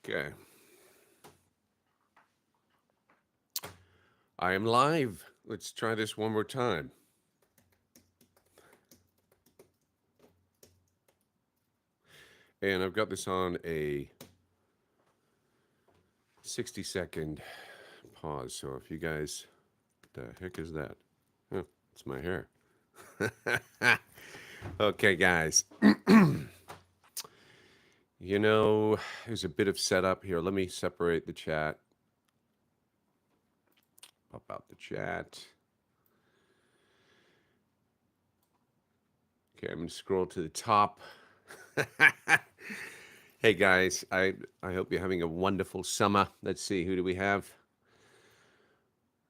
Okay. I am live. Let's try this one more time. And I've got this on a 60-second pause. So if you guys, what the heck is that? Oh, it's my hair. Okay, guys. There's a bit of setup here. Let me separate the chat. Pop out the chat. Okay, I'm going to scroll to the top. Hey guys, I hope you're having a wonderful summer. Let's see, who do we have?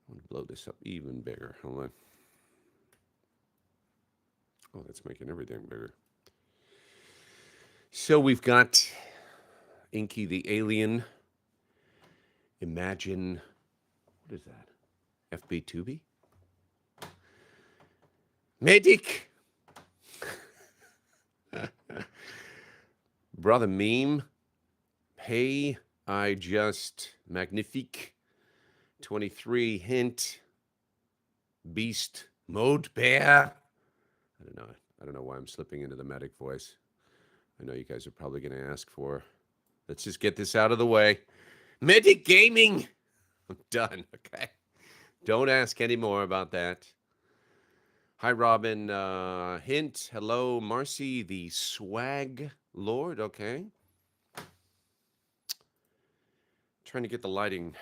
I'm going to blow this up even bigger. Hold on. Oh, that's making everything bigger. So we've got Inky the Alien. Imagine, what is that? FB Tubi? Medic! Brother Meme. Hey, I just magnifique. 23 hint. Beast mode bear. I don't know why I'm slipping into the medic voice. I know you guys are probably going to ask for. Let's just get this out of the way. Medic Gaming. I'm done. Okay. Don't ask any more about that. Hi, Robin. Hint. Hello, Marcy, the swag lord. Okay. Trying to get the lighting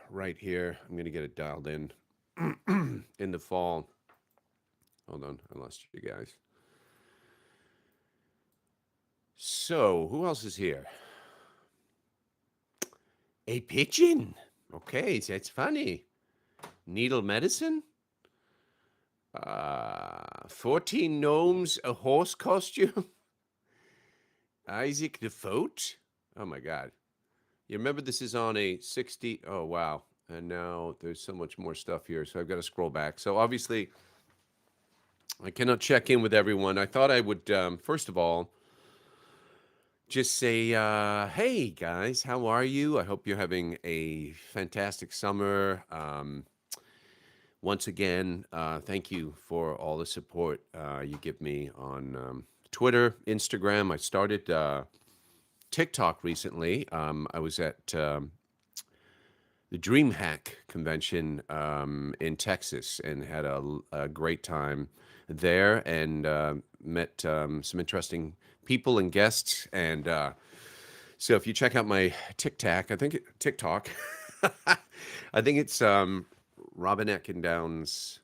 right here. I'm going to get it dialed in in the fall. Hold on. I lost you guys. So, who else is here? A pigeon. Okay, that's funny. Needle medicine? 14 gnomes, a horse costume? Isaac the Foat? Oh my God. You remember this is on a 60. Oh, wow. And now there's so much more stuff here. So I've got to scroll back. So obviously, I cannot check in with everyone. I thought I would, first of all, just say, hey guys, how are you? I hope you're having a fantastic summer. Once again, thank you for all the support you give me on Twitter, Instagram. I started TikTok recently. I was at the DreamHack convention in Texas and had a great time there and met some interesting people and guests. And so if you check out my TikTok, I think it's Robin Eckendown's,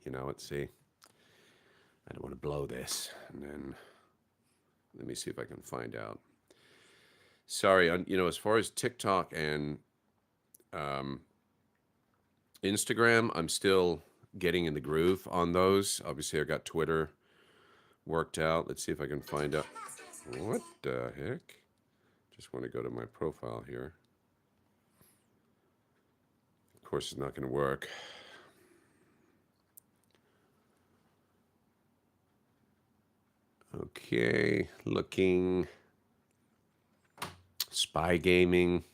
let's see. I don't want to blow this. And then let me see if I can find out. Sorry, as far as TikTok and Instagram, I'm still getting in the groove on those. Obviously, I got Twitter worked out. Let's see if I can find out. What the heck? Just want to go to my profile here. Of course, it's not going to work. Okay, looking. Spy Gaming.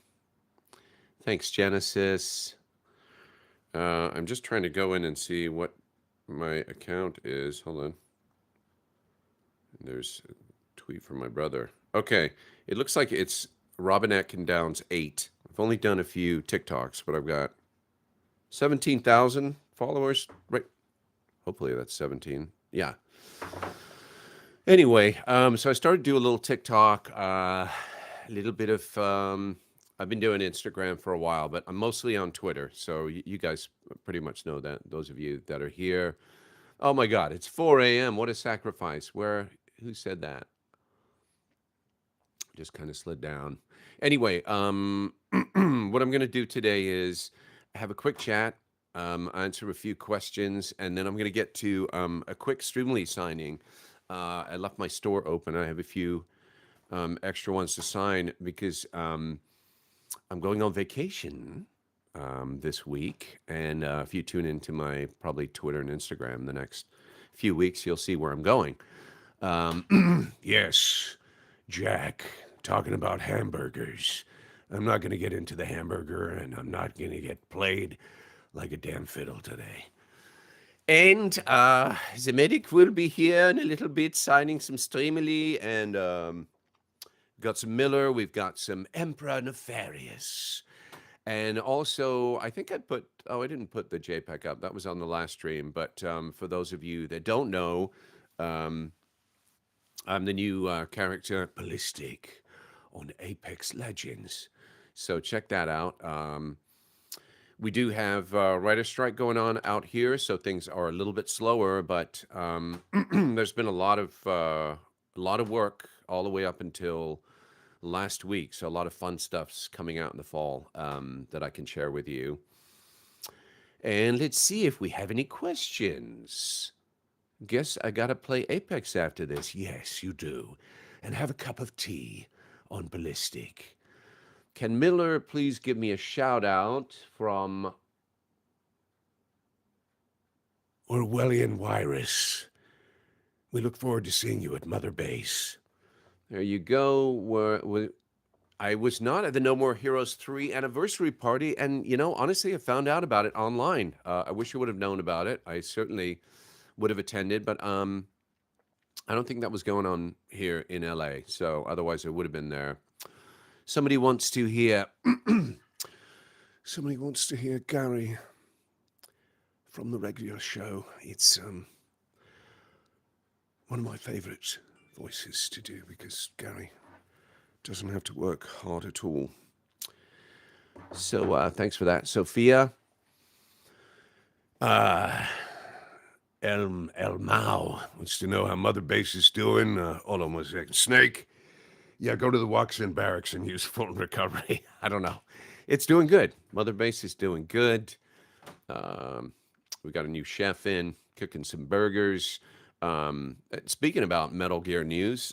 Thanks, Genesis. I'm just trying to go in and see what my account is. Hold on. There's a tweet from my brother. Okay, it looks like it's Robin Atkindown's 8. I've only done a few TikToks, but I've got 17,000 followers. Right. Hopefully that's 17. Yeah. Anyway, so I started to do a little TikTok, a little bit of, I've been doing Instagram for a while, but I'm mostly on Twitter. So you guys pretty much know that, those of you that are here. Oh my God, it's 4 a.m. What a sacrifice. Who said that? Just kind of slid down. Anyway, what I'm going to do today is have a quick chat, answer a few questions, and then I'm going to get to a quick Streamly signing. I left my store open. I have a few extra ones to sign because I'm going on vacation this week. And if you tune into my probably Twitter and Instagram the next few weeks, you'll see where I'm going. Yes, Jack, talking about hamburgers. I'm not going to get into the hamburger, and I'm not going to get played like a damn fiddle today. And the medic will be here in a little bit signing some Streamily, and got some Miller. We've got some Emperor Nefarious. And also, I think I didn't put the JPEG up. That was on the last stream. But for those of you that don't know, um, I'm the new character, Ballistic, on Apex Legends. So check that out. We do have writer strike going on out here, so things are a little bit slower. But there's been a lot of work all the way up until last week. So a lot of fun stuff's coming out in the fall that I can share with you. And let's see if we have any questions. Guess I gotta play Apex after this. Yes, you do. And have a cup of tea on Ballistic. Can Miller please give me a shout out from Orwellian Virus? We look forward to seeing you at Mother Base. There you go. I was not at the No More Heroes 3 anniversary party, and honestly, I found out about it online. I wish I would have known about it. I certainly would have attended, but I don't think that was going on here in LA. So otherwise, I would have been there. Somebody wants to hear. Somebody wants to hear Gary from the regular show. It's one of my favorite voices to do because Gary doesn't have to work hard at all. So thanks for that, Sophia. El Mao wants to know how Mother Base is doing. Hold on 1 second. Snake. Yeah, go to the Waxin Barracks and use full recovery. I don't know. It's doing good. Mother Base is doing good. We got a new chef in, cooking some burgers. Speaking about Metal Gear news,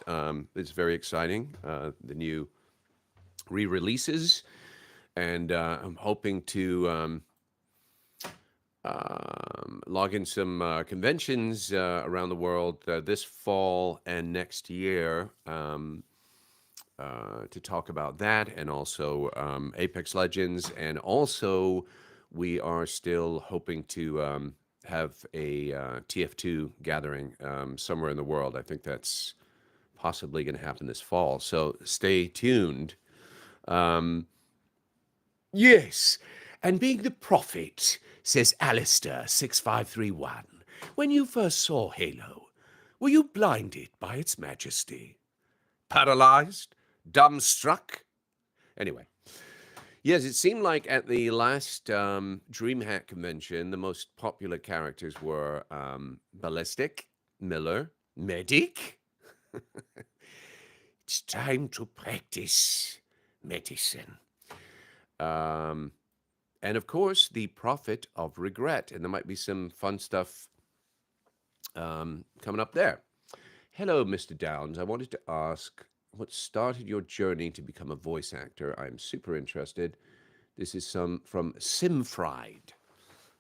it's very exciting. The new re-releases, and I'm hoping to log in some conventions around the world this fall and next year to talk about that, and also Apex Legends, and also we are still hoping to have a TF2 gathering somewhere in the world. I think that's possibly going to happen this fall, so stay tuned. Yes, and being the prophet, says Alistair6531, when you first saw Halo, were you blinded by its majesty? Paralyzed? Dumbstruck? Anyway, yes, it seemed like at the last DreamHack convention, the most popular characters were Ballistic, Miller, Medic. It's time to practice medicine. And of course, the Prophet of Regret. And there might be some fun stuff coming up there. Hello, Mr. Downs. I wanted to ask what started your journey to become a voice actor. I'm super interested. This is from Simfried.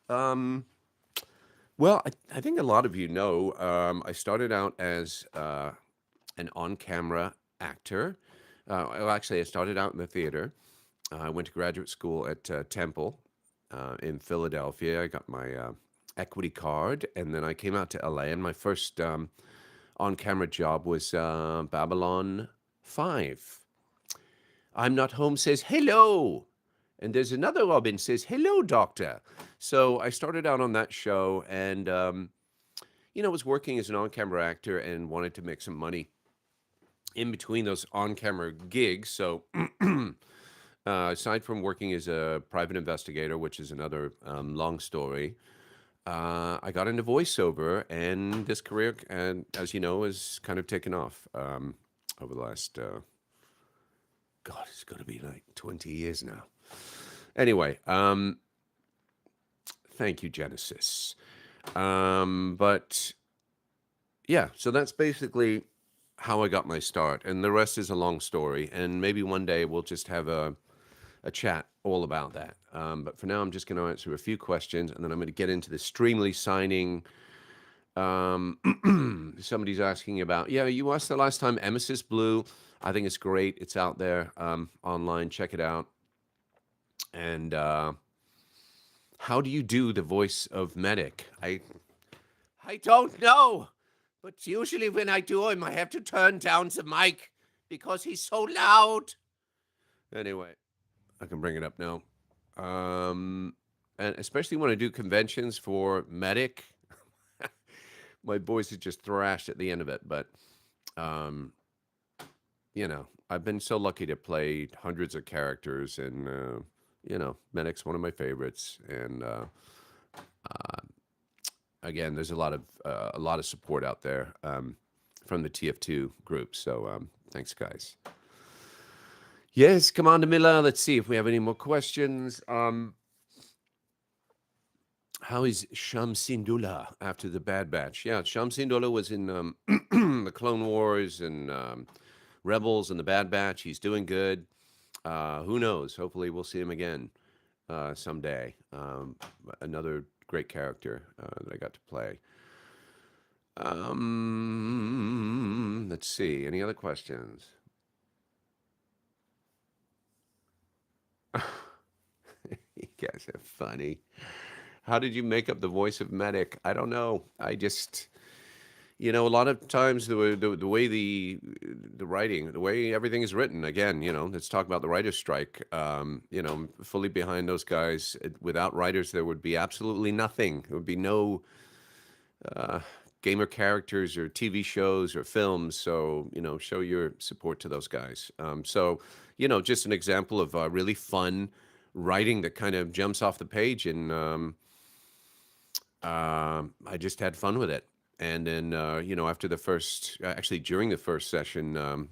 Well, I think a lot of you know I started out as an on-camera actor. Actually, I started out in the theater. I went to graduate school at Temple in Philadelphia. I got my equity card, and then I came out to LA, and my first on-camera job was Babylon 5. I'm Not Home says, hello. And there's another Robin says, hello, doctor. So I started out on that show and, was working as an on-camera actor and wanted to make some money in between those on-camera gigs. So aside from working as a private investigator, which is another long story, I got into voiceover, and this career, and as you know, has kind of taken off over the last, God, it's going to be like 20 years now. Anyway, thank you, Genesis. But yeah, so that's basically how I got my start, and the rest is a long story, and maybe one day we'll just have a chat all about that. But for now, I'm just going to answer a few questions, and then I'm going to get into the Streamly signing Somebody's asking about, yeah, you watched the last time Emesis Blue. I think it's great. It's out there online. Check it out. And how do you do the voice of Medic? I don't know, but usually when I do him, I have to turn down the mic because he's so loud. Anyway, I can bring it up now. Um, and especially when I do conventions for Medic, my voice is just thrashed at the end of it. But um, I've been so lucky to play hundreds of characters, and Medic's one of my favorites. And again, there's a lot of support out there from the TF2 group. So thanks, guys. Yes, Commander Miller. Let's see if we have any more questions. How is Shamsindula after the Bad Batch? Yeah, Shamsindula was in the Clone Wars and Rebels and the Bad Batch. He's doing good. Who knows? Hopefully, we'll see him again someday. Another great character that I got to play. Let's see. Any other questions? You guys are funny. How did you make up the voice of Medic? I don't know. I just, a lot of times the way the writing, the way everything is written. Again, let's talk about the writer's strike. Fully behind those guys. Without writers, there would be absolutely nothing. There would be no gamer characters or TV shows or films. So, show your support to those guys. Just an example of really fun writing that kind of jumps off the page, and I just had fun with it. And then, after the first, actually during the first session,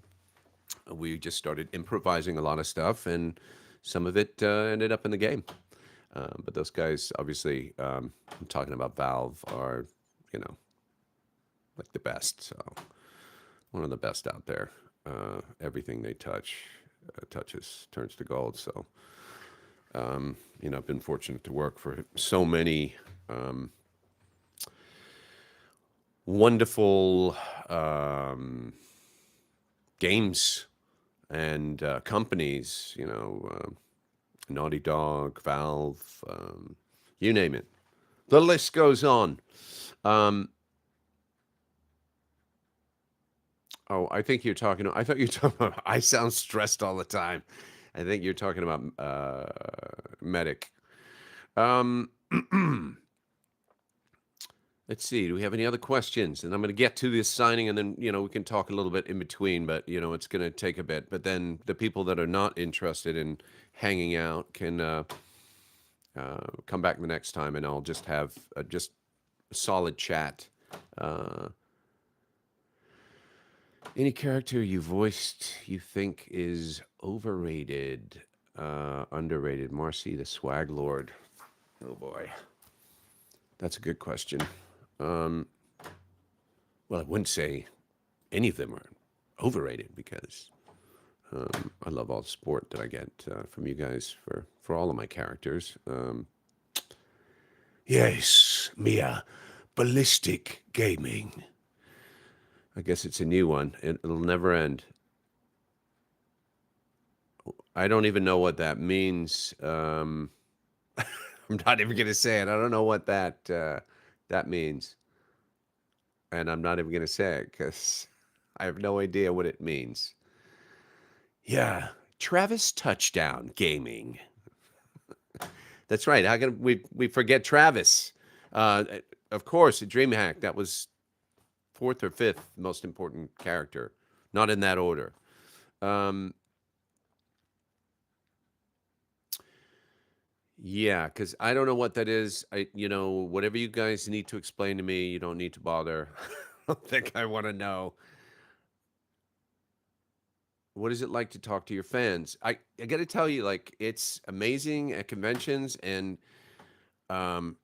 we just started improvising a lot of stuff, and some of it ended up in the game. But those guys, obviously, I'm talking about Valve, are, like the best. So one of the best out there. Everything they touches turns to gold. So, I've been fortunate to work for so many wonderful games and companies, Naughty Dog, Valve, you name it. The list goes on. I think you're talking. I thought you were talking about. I sound stressed all the time. I think you're talking about Medic. Let's see. Do we have any other questions? And I'm going to get to this signing, and then we can talk a little bit in between. But it's going to take a bit. But then the people that are not interested in hanging out can come back the next time, and I'll just have just a solid chat. Any character you voiced you think is overrated, underrated? Marcy the Swag Lord. Oh boy, that's a good question. Well, I wouldn't say any of them are overrated because I love all the support that I get from you guys for all of my characters. Yes, Mia, Ballistic Gaming. I guess it's a new one. It'll never end. I don't even know what that means. I'm not even going to say it. I don't know what that means. And I'm not even going to say it because I have no idea what it means. Yeah, Travis Touchdown Gaming. That's right. How can we forget Travis? Of course, at DreamHack, that was fourth or fifth most important character, not in that order. Yeah, because I don't know what that is. Whatever you guys need to explain to me, you don't need to bother. I don't think I want to know. What is it like to talk to your fans? I got to tell you, like, it's amazing at conventions, and I'm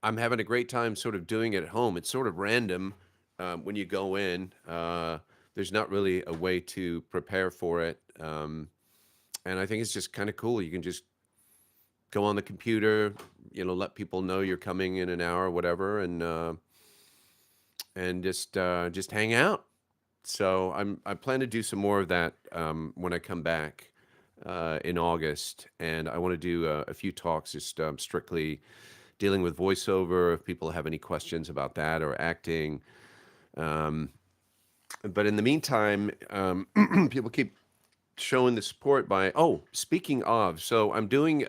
having a great time sort of doing it at home. It's sort of random when you go in. There's not really a way to prepare for it. And I think it's just kind of cool. You can just go on the computer, let people know you're coming in an hour or whatever, and and just hang out. So I plan to do some more of that when I come back in August, and I want to do a few talks just strictly dealing with voiceover. If people have any questions about that or acting, um, but in the meantime, people keep showing the support by. Oh, speaking of, so I'm doing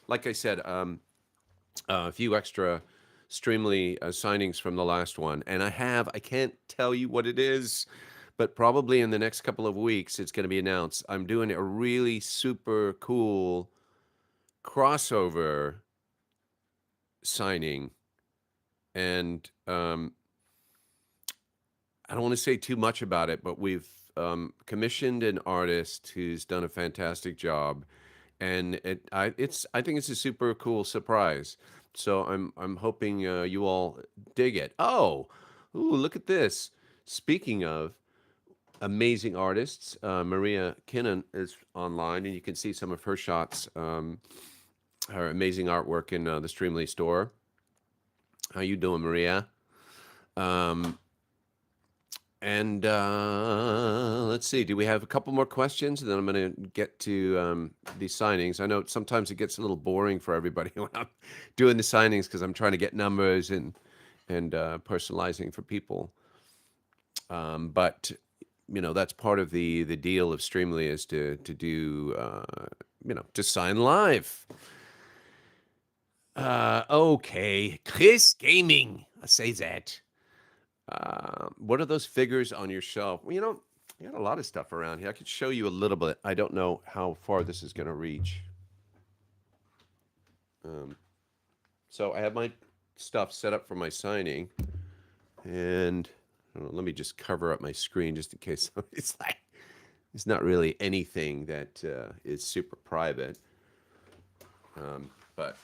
like I said, a few extra Streamly signings from the last one, and I can't tell you what it is, but probably in the next couple of weeks it's going to be announced. I'm doing a really super cool crossover signing, and I don't want to say too much about it, but we've commissioned an artist who's done a fantastic job, and I think it's a super cool surprise. So I'm hoping you all dig it. Oh, ooh, look at this. Speaking of amazing artists, Maria Kinnan is online, and you can see some of her shots, her amazing artwork in the Streamly store. How you doing, Maria? Um, And let's see, do we have a couple more questions? And then I'm going to get to these signings. I know sometimes it gets a little boring for everybody when I'm doing the signings because I'm trying to get numbers and personalizing for people. But you know that's part of the deal of Streamly is to do to sign live. Okay, Chris Gaming. I say that. What are those figures on your shelf? Well, you got a lot of stuff around here. I could show you a little bit. I don't know how far this is going to reach. Um, so I have my stuff set up for my signing, and I don't know, let me just cover up my screen just in case it's like it's not really anything that is super private. But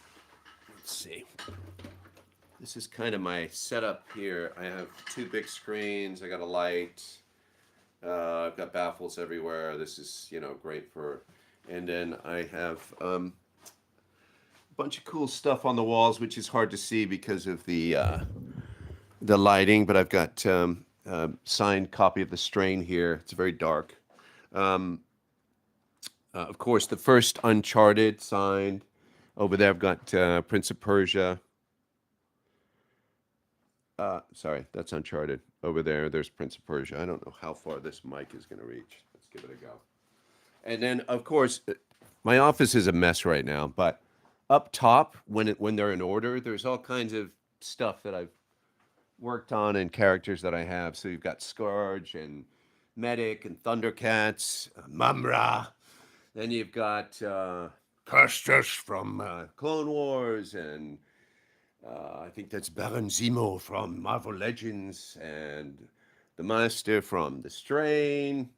let's see. This is kind of my setup here. I have two big screens. I got a light. I've got baffles everywhere. This is, great for. And then I have a bunch of cool stuff on the walls, which is hard to see because of the lighting. But I've got a signed copy of The Strain here. It's very dark. Of course, the first Uncharted signed. Over there, I've got Prince of Persia. Sorry, that's Uncharted. Over there, there's Prince of Persia. I don't know how far this mic is going to reach. Let's give it a go. And then, of course, my office is a mess right now. But up top, when they're in order, there's all kinds of stuff that I've worked on and characters that I have. So you've got Scourge and Medic and Thundercats, Mumra. Then you've got Curstus from Clone Wars and. I think that's Baron Zemo from Marvel Legends and the Master from The Strain.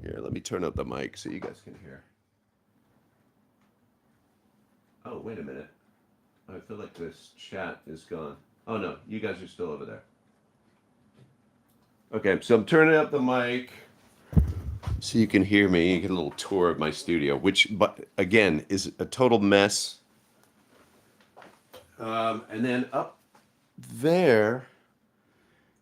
Here, let me turn up the mic so you guys can hear. Oh, wait a minute. I feel like this chat is gone. Oh, no, you guys are still over there. Okay, so I'm turning up the mic so you can hear me. You get a little tour of my studio, which, but again, is a total mess. And then up there,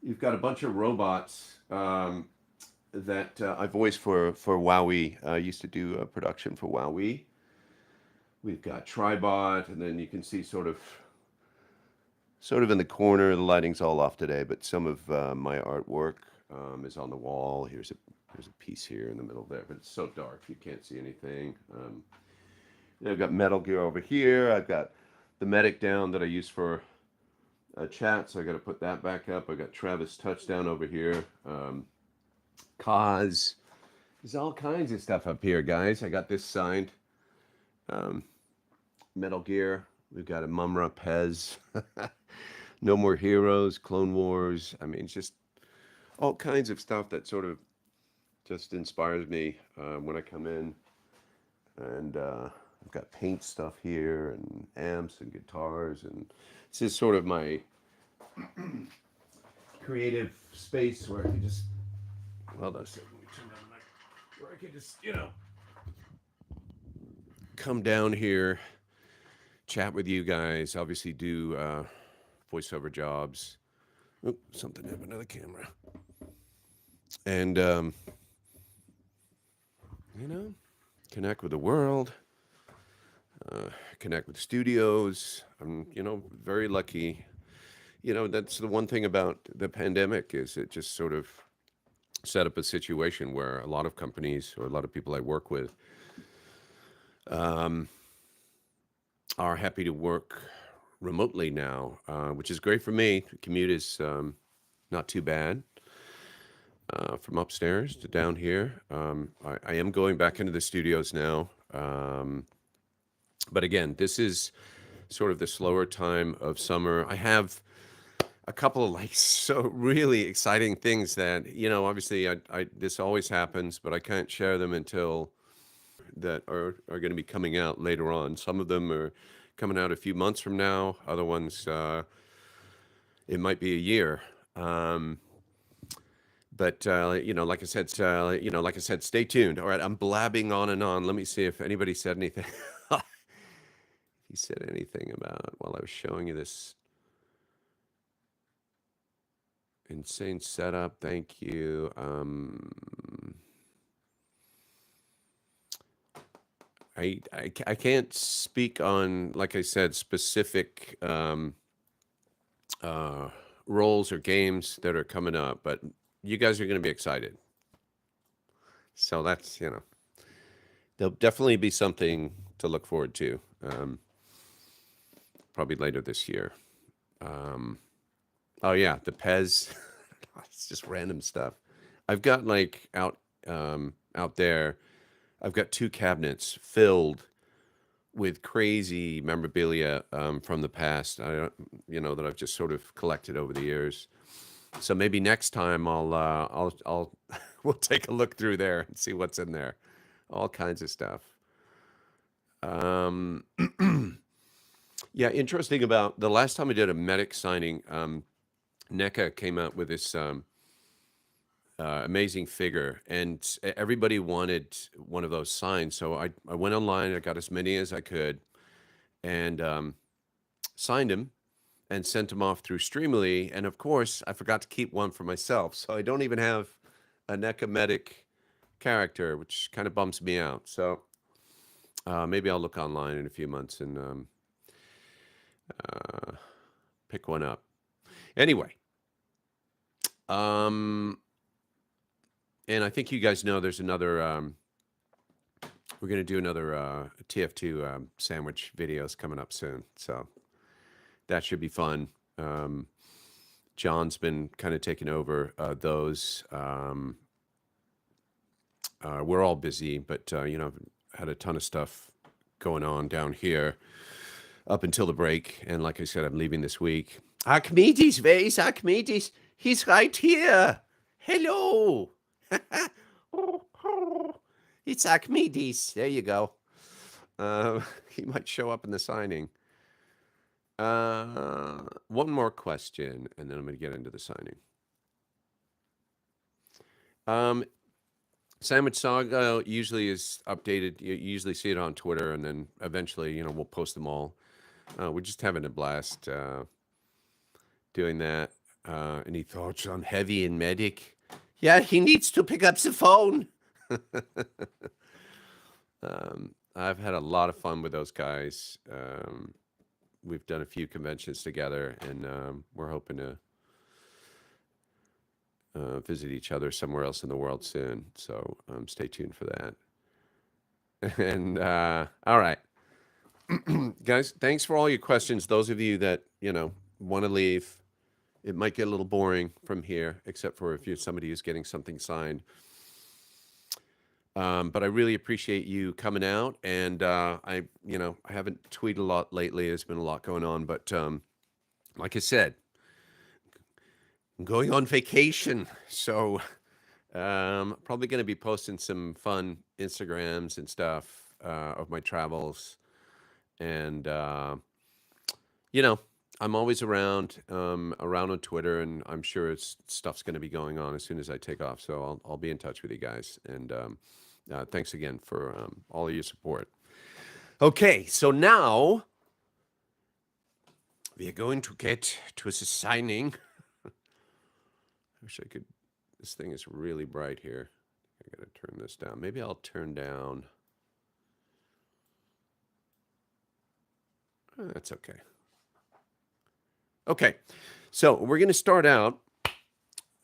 you've got a bunch of robots that I voiced for WowWee. I used to do a production for WowWee. We've got Tribot, and then you can see sort of in the corner. The lighting's all off today, but some of my artwork is on the wall. There's a piece here in the middle there, but it's so dark you can't see anything. I've got Metal Gear over here. I've got the Medic down that I use for chat, so I got to put that back up. I got Travis Touchdown over here. Cause there's all kinds of stuff up here, guys. I got this signed. Metal Gear. We've got a Mumra Pez. No More Heroes, Clone Wars. I mean, it's just all kinds of stuff that sort of just inspires me when I come in. And I've got paint stuff here and amps and guitars, and this is sort of my creative space where I can just, well, that's it. Let me turn down the mic. Where I can just, come down here, chat with you guys, obviously do voiceover jobs. Oop, something happened to the camera. And, connect with the world, connect with studios. I'm, very lucky. That's the one thing about the pandemic is it just sort of set up a situation where a lot of companies or a lot of people I work with are happy to work remotely now, which is great for me. The commute is not too bad from upstairs to down here. I am going back into the studios now. But again, this is sort of the slower time of summer. I have a couple of so really exciting things that, obviously this always happens, but I can't share them until that are going to be coming out later on. Some of them are coming out a few months from now. Other ones, it might be a year. But like I said, stay tuned. All right, I'm blabbing on and on. Let me see if anybody said anything. He said anything about while I was showing you this insane setup. Thank you. I can't speak on, like I said, specific roles or games that are coming up, but you guys are going to be excited. So that's, there'll definitely be something to look forward to, probably later this year. Oh yeah, the Pez, it's just random stuff. I've got out there, I've got 2 cabinets filled with crazy memorabilia from the past. That I've just sort of collected over the years. So maybe next time I'll we'll take a look through there and see what's in there. All kinds of stuff. Yeah, interesting about the last time I did a Medic signing, NECA came out with this amazing figure, and everybody wanted one of those signed. So I went online, I got as many as I could, and signed him and sent him off through Streamily. And of course, I forgot to keep one for myself. So I don't even have a NECA Medic character, which kind of bums me out. So maybe I'll look online in a few months and pick one up. Anyway, and I think you guys know there's another, we're going to do another TF2 sandwich videos coming up soon. So that should be fun. John's been kind of taking over those. We're all busy, but, had a ton of stuff going on down here up until the break. And like I said, I'm leaving this week. Archimedes, where is Archimedes? He's right here. Hello. It's Archimedes. There you go. He might show up in the signing. One more question, and then I'm going to get into the signing. Sandwich Saga usually is updated. You usually see it on Twitter, and then eventually, we'll post them all. We're just having a blast doing that. Any thoughts on Heavy and Medic? Yeah, he needs to pick up the phone. I've had a lot of fun with those guys. We've done a few conventions together, and we're hoping to visit each other somewhere else in the world soon. So stay tuned for that. And all right. Guys, thanks for all your questions. Those of you that, want to leave, it might get a little boring from here, except for if you're somebody who's getting something signed. But I really appreciate you coming out. And I haven't tweeted a lot lately. There's been a lot going on. But like I said, I'm going on vacation. So probably going to be posting some fun Instagrams and stuff of my travels. And, I'm always around on Twitter, and I'm sure stuff's going to be going on as soon as I take off. So I'll be in touch with you guys. And thanks again for all of your support. Okay, so now we're going to get to a signing. I wish I could. This thing is really bright here. I gotta turn this down. Maybe I'll turn down. That's okay. Okay, so we're going to start out.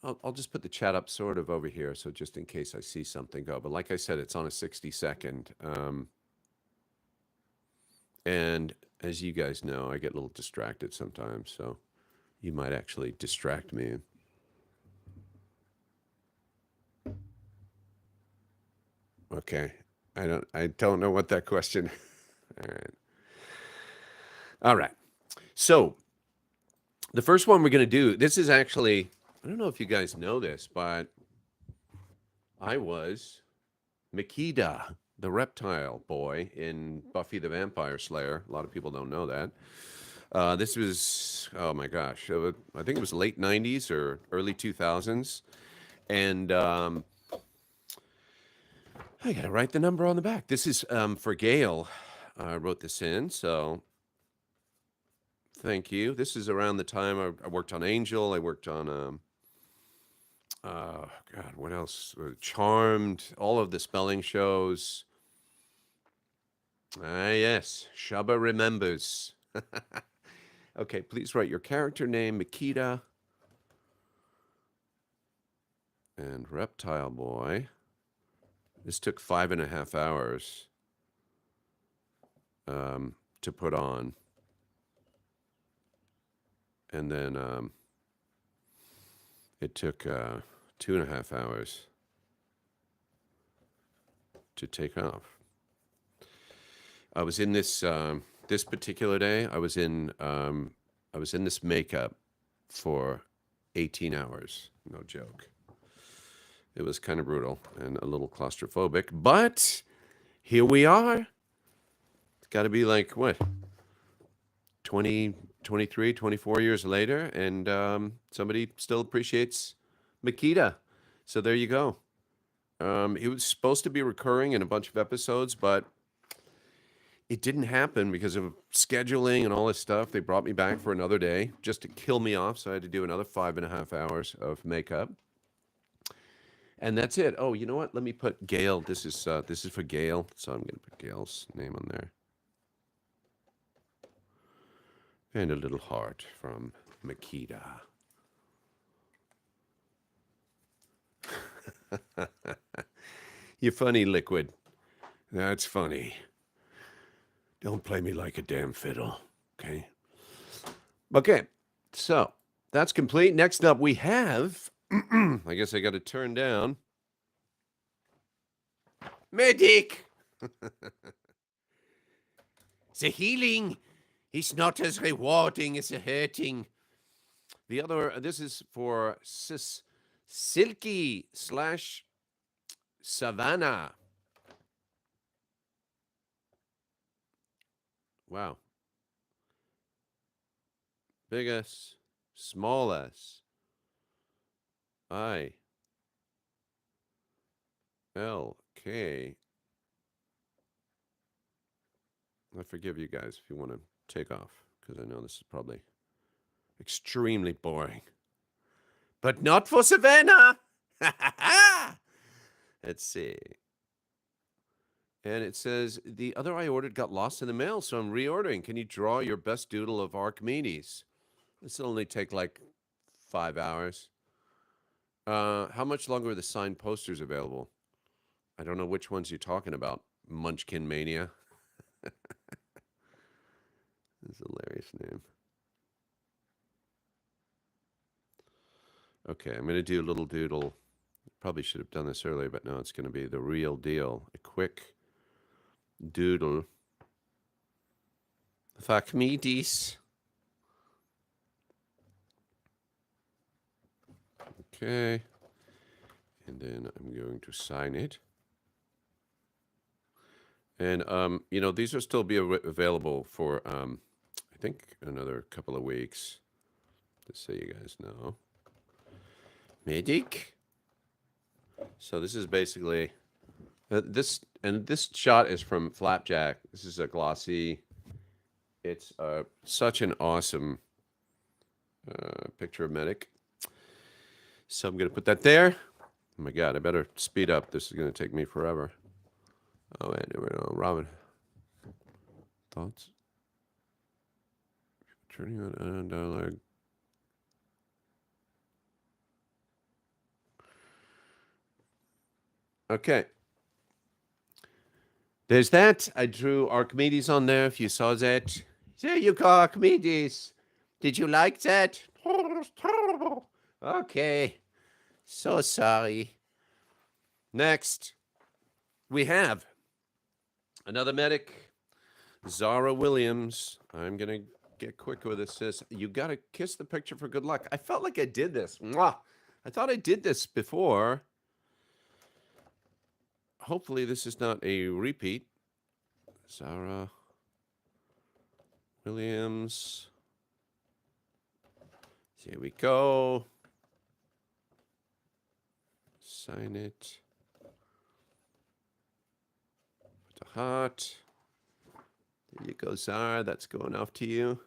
I'll just put the chat up sort of over here, so just in case I see something go. But like I said, it's on a 60-second. And as you guys know, I get a little distracted sometimes, so you might actually distract me. Okay, I don't know what that question. All right. So the first one we're going to do, this is actually, I don't know if you guys know this, but I was Makita, the reptile boy in Buffy the Vampire Slayer. A lot of people don't know that. This was, oh my gosh, I think it was late 90s or early 2000s. And I got to write the number on the back. This is for Gail. I wrote this in, so thank you. This is around the time I worked on Angel. I worked on, God, what else? Charmed, all of the spelling shows. Ah, yes, Shaba remembers. Okay, please write your character name, Makita. And Reptile Boy. This took 5.5 hours to put on. And then it took 2.5 hours to take off. I was in this this particular day. I was in this makeup for 18 hours. No joke. It was kind of brutal and a little claustrophobic, but here we are. It's got to be like, what, 20, 23, 24 years later, and somebody still appreciates Makita. So there you go. It was supposed to be recurring in a bunch of episodes, but it didn't happen because of scheduling and all this stuff. They brought me back for another day just to kill me off, so I had to do another 5.5 hours of makeup. And that's it. Oh, you know what? Let me put Gail. This is for Gail, so I'm going to put Gail's name on there. And a little heart from Makita. You're funny, Liquid. That's funny. Don't play me like a damn fiddle, okay? Okay, so that's complete. Next up, we have, I guess I got to turn down, Medic! The healing is not as rewarding as the hurting. The other, this is for Silky / Savannah. Wow. Big S, small s, I, L, K. I forgive you guys if you want to take off, because I know this is probably extremely boring. But not for Savannah! Let's see. And it says, the other I ordered got lost in the mail, so I'm reordering. Can you draw your best doodle of Archimedes? This will only take like 5 hours. How much longer are the signed posters available? I don't know which ones you're talking about. Munchkin Mania. That's a hilarious name. Okay, I'm going to do a little doodle. Probably should have done this earlier, but no, it's going to be the real deal. A quick doodle of Archimedes. Okay. And then I'm going to sign it. And, you know, these will still be available for, I think, another couple of weeks. Just so you guys know. Medic. So this is basically, this shot is from Flapjack. This is a glossy. It's such an awesome Picture of medic. So I'm going to put that there. Oh my God, I better speed up. This is going to take me forever. Oh, wait, there we go. Robin. Thoughts? Turning on dialogue. Okay. There's that. I drew Archimedes on there, if you saw that. There you go, Archimedes. Did you like that? Okay. So sorry. Next, we have another medic, Zara Williams. I'm going to get quick with this. Says, you got to kiss the picture for good luck. I felt like I did this. Mwah. I thought I did this before. Hopefully this is not a repeat. Zara Williams. Here we go. Sign it. Put the heart. There you go, Zara. That's going off to you.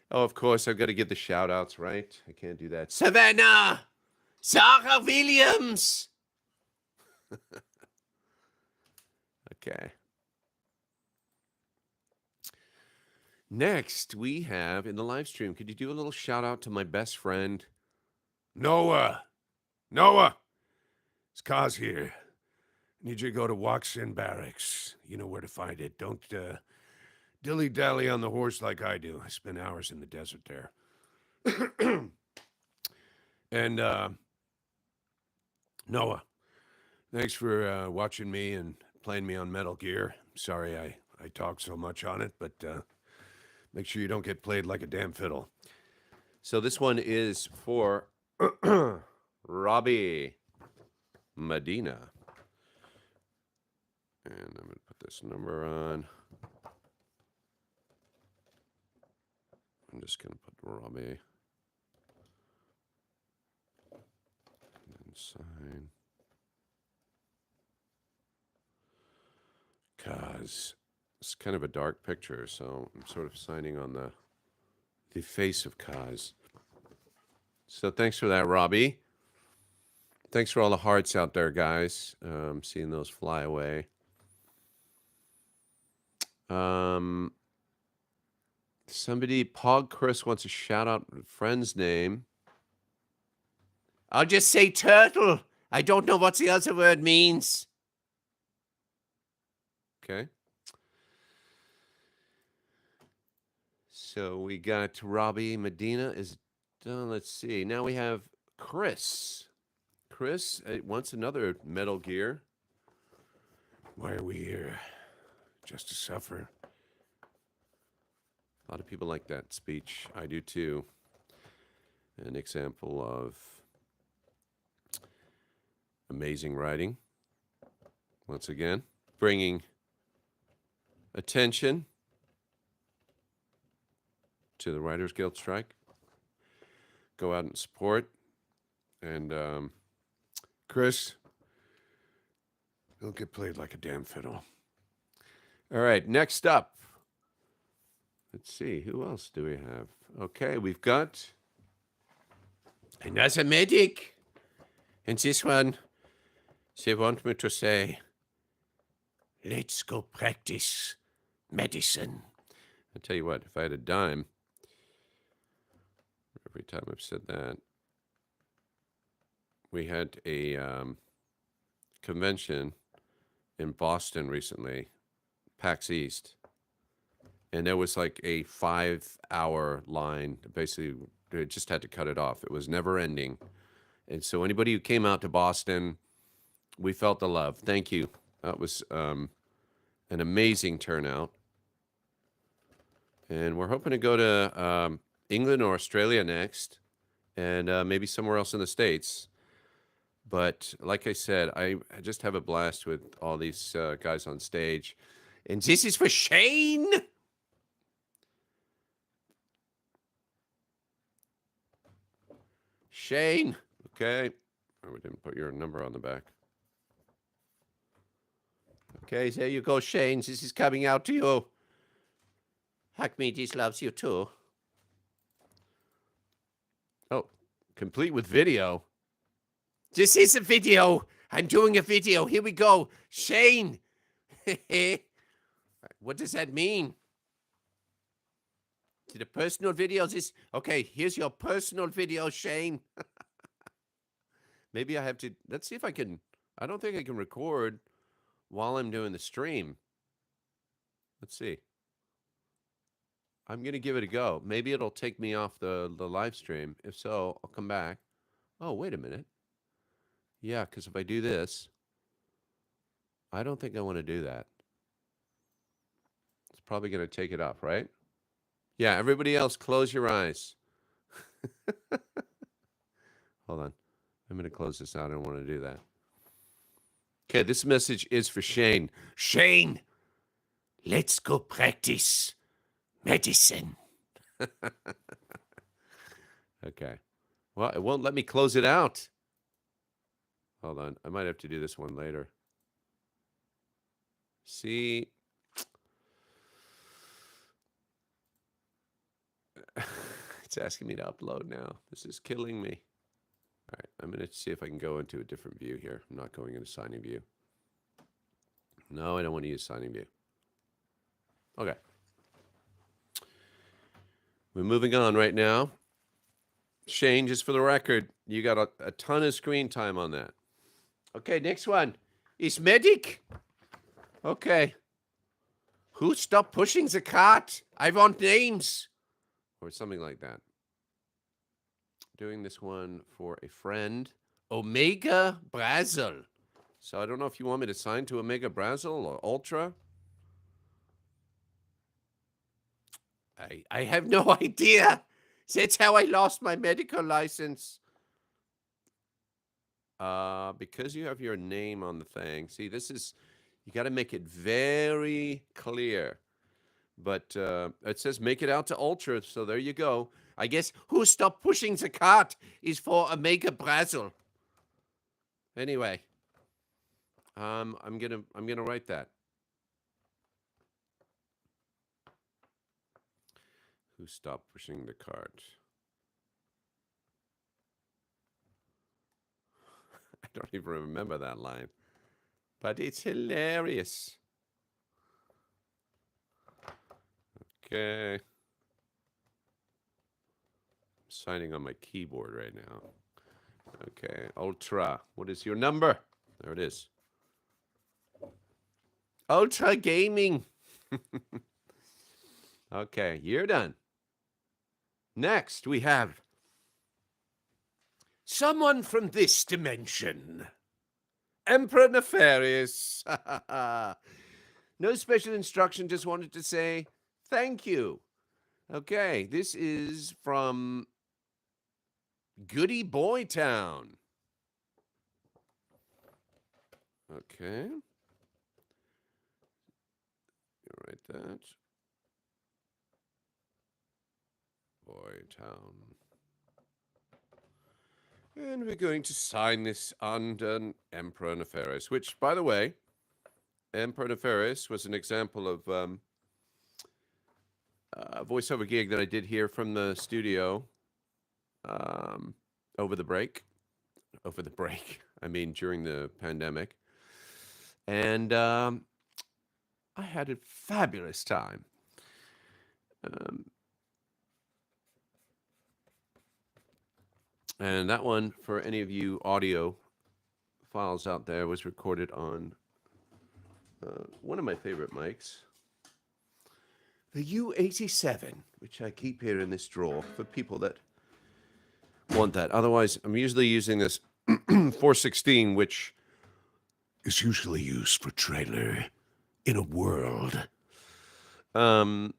Oh, of course, I've got to give the shout outs, right? I can't do that. Savannah! Zara Williams! Okay. Next, we have in the live stream, could you do a little shout out to my best friend, Noah? Noah! It's Kaz here. Need you to go to Waxin Barracks. You know where to find it. Don't dilly-dally on the horse like I do. I spend hours in the desert there. And, Noah, thanks for watching me and playing me on Metal Gear. Sorry I talk so much on it, but make sure you don't get played like a damn fiddle. So this one is for Robbie Medina. And I'm going to put this number on. I'm just going to put Robbie. And sign. Kaz. It's kind of a dark picture, so I'm sort of signing on the face of Kaz. So thanks for that, Robbie. Thanks for all the hearts out there, guys. Seeing those fly away. Somebody, Pog Chris wants a shout out friend's name. I'll just say turtle. I don't know what the other word means. Okay. So we got Robbie Medina is done. Let's see. Now we have Chris. Chris wants another Metal Gear. Why are we here? Just to suffer. A lot of people like that speech. I do too. An example of amazing writing. Once again, bringing attention to the Writers Guild strike. Go out and support. And Chris, don't get played like a damn fiddle. All right, next up. Let's see, who else do we have? Okay, we've got another medic. And this one, they want me to say, let's go practice medicine. I'll tell you what, if I had a dime, every time I've said that, we had a convention in Boston recently, PAX East. And there was like a 5-hour line. Basically, they just had to cut it off. It was never ending. And so anybody who came out to Boston, we felt the love. Thank you. That was an amazing turnout. And we're hoping to go to England or Australia next, and maybe somewhere else in the States. But like I said, I just have a blast with all these guys on stage. And this is for Shane. Shane. Okay. Oh, we didn't put your number on the back. Okay, there you go, Shane. This is coming out to you. Archimedes loves you too. Complete with video. This is a video. I'm doing a video. Here we go. Shane. What does that mean? To the personal videos is okay. Here's your personal video, Shane. Maybe I have to. Let's see if I can. I don't think I can record while I'm doing the stream. Let's see. I'm going to give it a go. Maybe it'll take me off the live stream. If so, I'll come back. Oh, wait a minute. Yeah, because if I do this, I don't think I want to do that. It's probably going to take it off, right? Yeah, everybody else, close your eyes. Hold on. I'm going to close this out. I don't want to do that. Okay, this message is for Shane. Shane, let's go practice medicine. Okay. Well, it won't let me close it out. Hold on. I might have to do this one later. See? It's asking me to upload now. This is killing me. All right. I'm going to see if I can go into a different view here. I'm not going into signing view. No, I don't want to use signing view. Okay. We're moving on right now. Shane, just for the record, you got a ton of screen time on that. Okay, next one is medic. Okay. Who stopped pushing the cart? I want names. Or something like that. Doing this one for a friend. Omega Brazil. So I don't know if you want me to sign to Omega Brazil or Ultra. I have no idea. That's how I lost my medical license. Because you have your name on the thing. See, this is, you got to make it very clear. But it says make it out to Ultra, so there you go. I guess who stopped pushing the cart is for Omega Brazil. Anyway, I'm gonna write that. Who stopped pushing the cart? I don't even remember that line, but it's hilarious. Okay. I'm signing on my keyboard right now. Okay, Ultra. What is your number? There it is. Ultra Gaming. Okay, you're done. Next, we have someone from this dimension. Emperor Nefarious. No special instruction, just wanted to say thank you. Okay, this is from Goody Boy Town. Okay. You write that. Boy Town. And we're going to sign this under Emperor Nefarious, which, by the way, Emperor Nefarious was an example of a voiceover gig that I did here from the studio over the break. Over the break. I mean, during the pandemic. And I had a fabulous time. And that one, for any of you audio files out there, was recorded on one of my favorite mics, the U87, which I keep here in this drawer for people that want that. Otherwise, I'm usually using this 416, which is usually used for trailer in a world. And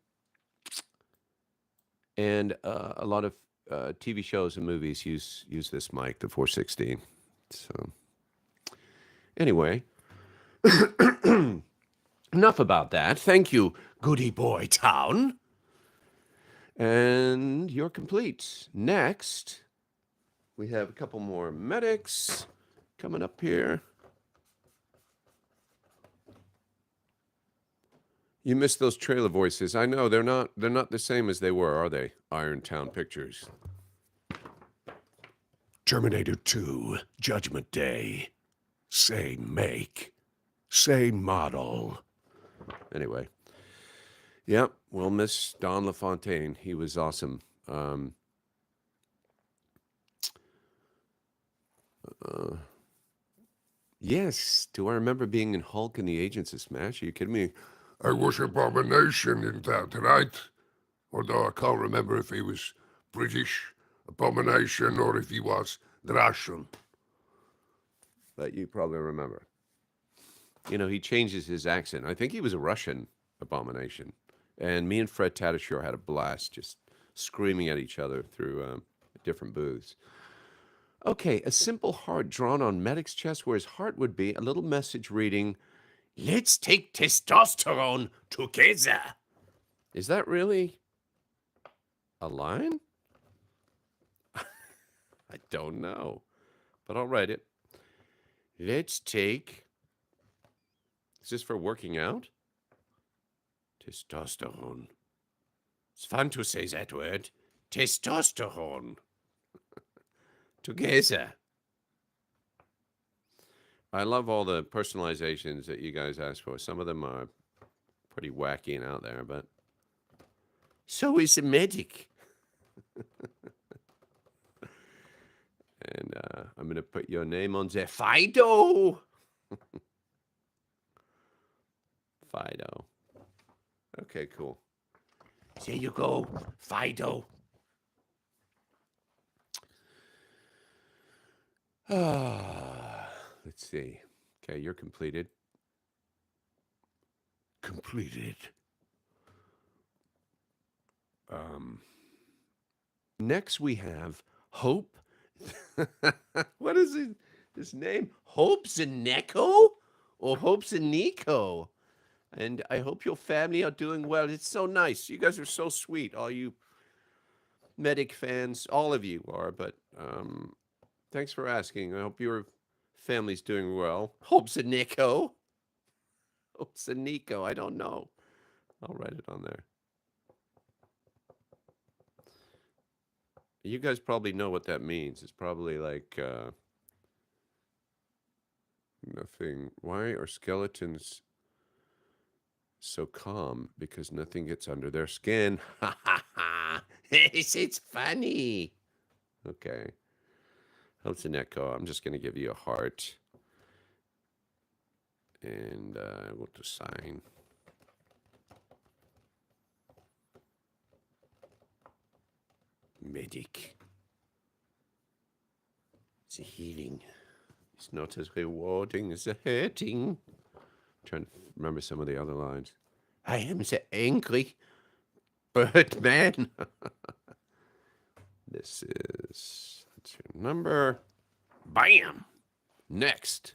a lot of TV shows and movies use this mic, the 416. So anyway, enough about that. Thank you, Goody Boy Town. And you're complete. Next, we have a couple more medics coming up here. You missed those trailer voices. I know they're not the same as they were, are they? Irontown Pictures. Terminator 2, Judgment Day. Say make. Say model. Anyway. Yep, we'll miss Don LaFontaine. He was awesome. Yes, do I remember being in Hulk and the Agents of Smash? Are you kidding me? I was Abomination in that, right? Although I can't remember if he was British Abomination or if he was Russian. But you probably remember. You know, he changes his accent. I think he was a Russian Abomination. And me and Fred Tatasciore had a blast just screaming at each other through different booths. Okay, a simple heart drawn on Medic's chest where his heart would be, a little message reading, "Let's take testosterone together." Is that really a line? I don't know, but I'll write it. Let's take, is this for working out? Testosterone. It's fun to say that word. Testosterone. Together. I love all the personalizations that you guys ask for. Some of them are pretty wacky and out there, but so is the medic. And I'm going to put your name on there. Fido. Fido. Okay, cool. There you go, Fido. Let's see. Okay, you're completed. Completed. Next we have Hope. What is his name? Hope Zaneko or Hope Zaneko? And I hope your family are doing well. It's so nice. You guys are so sweet. All you Medic fans, all of you are. But thanks for asking. I hope your family's doing well. Hope Zaneko. Hope Zaneko. I don't know. I'll write it on there. You guys probably know what that means. It's probably like nothing. Why are skeletons so calm? Because nothing gets under their skin. Ha ha ha. It's funny. Okay. How's an echo? I'm just going to give you a heart. And I want to sign. Medic. The healing is not as rewarding as the hurting. I'm trying to remember some of the other lines. I am the angry Birdman. This is, that's your number. Bam! Next.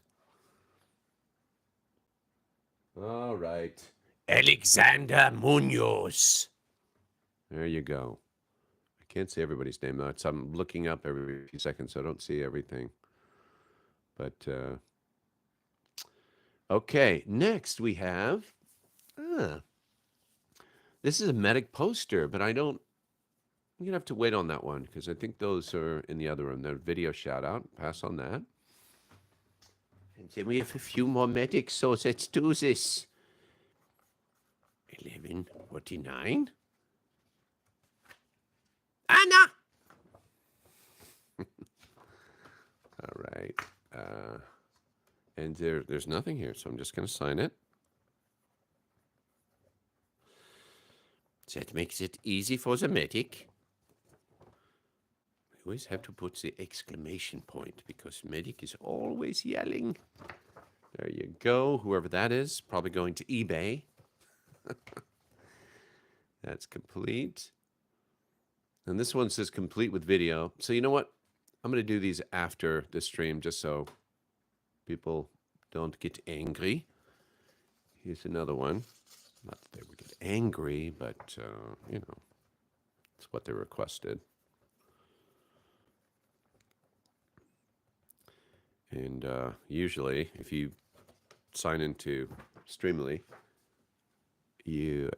All right. Alexander Munoz. There you go. I can't see everybody's name, though. I'm looking up every few seconds, so I don't see everything. But, okay. Next, we have, this is a Medic poster, but I'm going to have to wait on that one, because I think those are in the other room. They're video shout-out. Pass on that. And then we have a few more Medics, so let's do this. 11:49. Anna! All right. And there's nothing here, so I'm just going to sign it. That makes it easy for the medic. I always have to put the exclamation point because medic is always yelling. There you go. Whoever that is, probably going to eBay. That's complete. And this one says complete with video. So you know what? I'm going to do these after the stream just so people don't get angry. Here's another one. Not that they would get angry, but, you know, it's what they requested. And usually, if you sign into Streamly, you